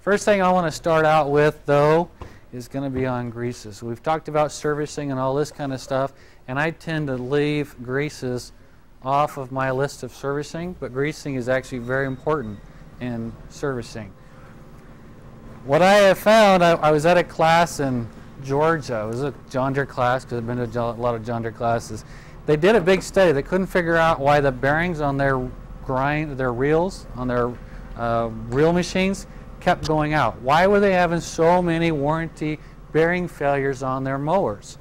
First thing I want to start out with, though, is going to be on greases. We've talked about servicing and all this kind of stuff, and I tend to leave greases off of my list of servicing, but greasing is actually very important in servicing. What I have found, I was at a class in Georgia. It was a John Deere class because I've been to a lot of John Deere classes. They did a big study. They couldn't figure out why the bearings on their reels, on their reel machines kept going out. Why were they having so many warranty bearing failures on their mowers?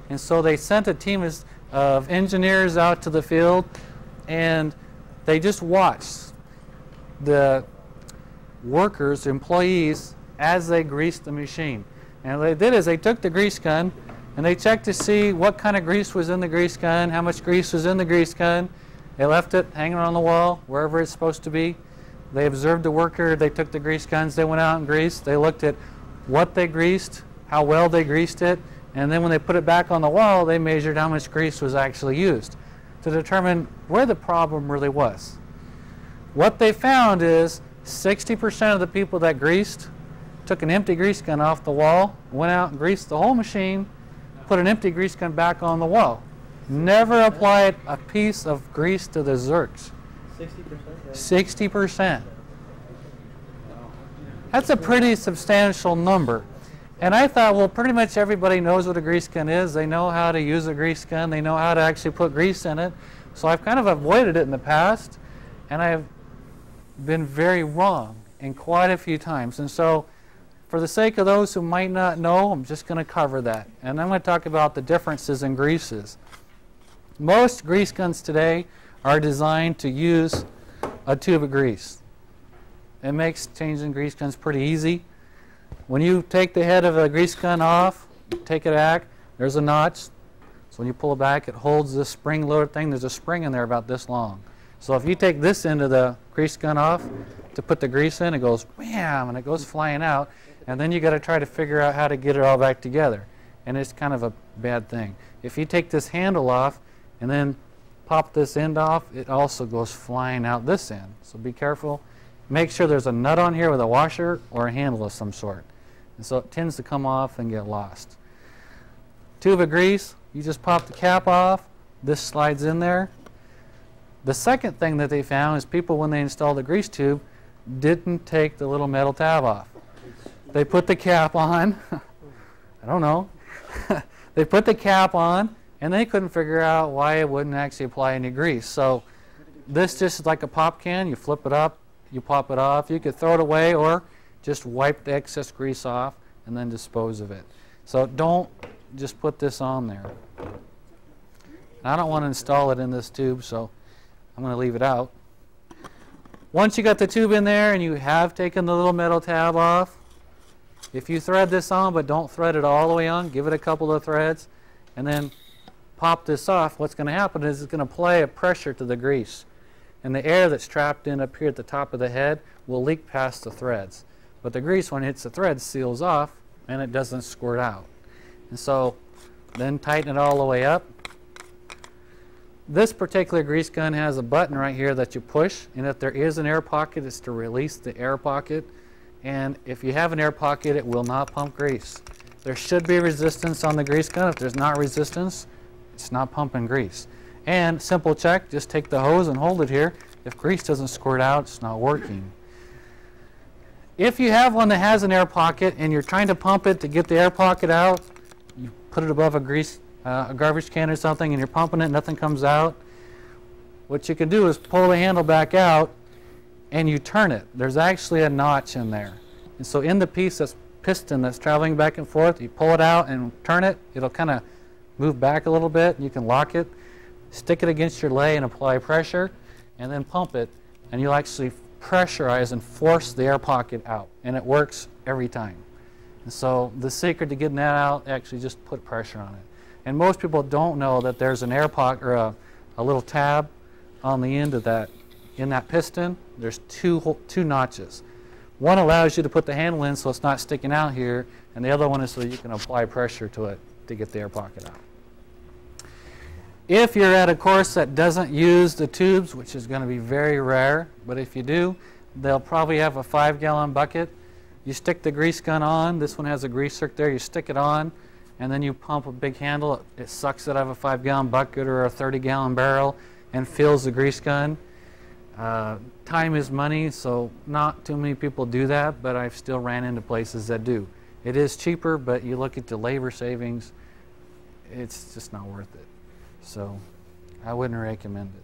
And so they sent a team of engineers out to the field, and they just watched the workers, employees, as they greased the machine. And what they did is they took the grease gun and they checked to see what kind of grease was in the grease gun, how much grease was in the grease gun. They left it hanging on the wall wherever it's supposed to be. They observed the worker. They took the grease guns. They went out and greased. They looked at what they greased, how well they greased it, and then when they put it back on the wall, they measured how much grease was actually used to determine where the problem really was. What they found is 60% of the people that greased took an empty grease gun off the wall, went out and greased the whole machine, put an empty grease gun back on the wall. Never applied a piece of grease to the zerks. 60%. That's a pretty substantial number. And I thought, well, pretty much everybody knows what a grease gun is. They know how to use a grease gun. They know how to actually put grease in it. So I've kind of avoided it in the past, and I've been very wrong in quite a few times. And so for the sake of those who might not know, I'm just going to cover that. And I'm going to talk about the differences in greases. Most grease guns today are designed to use a tube of grease. It makes changing grease guns pretty easy. When you take the head of a grease gun off, take it back, there's a notch. So when you pull it back, it holds this spring-loaded thing. There's a spring in there about this long. So if you take this end of the grease gun off to put the grease in, it goes wham, and it goes flying out. And then you got to try to figure out how to get it all back together. And it's kind of a bad thing. If you take this handle off and then pop this end off, it also goes flying out this end. So be careful. Make sure there's a nut on here with a washer or a handle of some sort. And so it tends to come off and get lost. Tube of grease, you just pop the cap off. This slides in there. The second thing that they found is people, when they installed the grease tube, didn't take the little metal tab off. They put the cap on. I don't know. They put the cap on, and they couldn't figure out why it wouldn't actually apply any grease. So this just is like a pop can. You flip it up, you pop it off. You could throw it away or just wipe the excess grease off and then dispose of it. So don't just put this on there. I don't want to install it in this tube, so I'm going to leave it out. Once you got the tube in there and you have taken the little metal tab off, if you thread this on but don't thread it all the way on, give it a couple of threads, and then pop this off, what's going to happen is it's going to apply a pressure to the grease. And the air that's trapped in up here at the top of the head will leak past the threads. But the grease, when it hits the threads, seals off, and it doesn't squirt out. And so then tighten it all the way up. This particular grease gun has a button right here that you push, and if there is an air pocket, it's to release the air pocket. And if you have an air pocket, it will not pump grease. There should be resistance on the grease gun. If there's not resistance, it's not pumping grease. And simple check, just take the hose and hold it here. If grease doesn't squirt out, it's not working. If you have one that has an air pocket and you're trying to pump it to get the air pocket out, you put it above a garbage can or something, and you're pumping it, nothing comes out. What you can do is pull the handle back out and you turn it. There's actually a notch in there. And so in the piece, that's piston that's traveling back and forth, you pull it out and turn it, it'll kind of move back a little bit, and you can lock it, stick it against your lay and apply pressure, and then pump it, and you'll actually pressurize and force the air pocket out, and it works every time. And so the secret to getting that out, actually just put pressure on it. And most people don't know that there's an air pocket or a little tab on the end of that. In that piston, there's two notches. One allows you to put the handle in so it's not sticking out here, and the other one is so you can apply pressure to it to get the air pocket out. If you're at a course that doesn't use the tubes, which is going to be very rare, but if you do, they'll probably have a 5-gallon bucket, You stick the grease gun on. This one has a grease zerk there. You stick it on, and then you pump a big handle. It sucks it out of a 5-gallon bucket or a 30-gallon barrel and fills the grease gun. Time is money, so not too many people do that, but I've still ran into places that do. It is cheaper, but you look at the labor savings, it's just not worth it. So I wouldn't recommend it.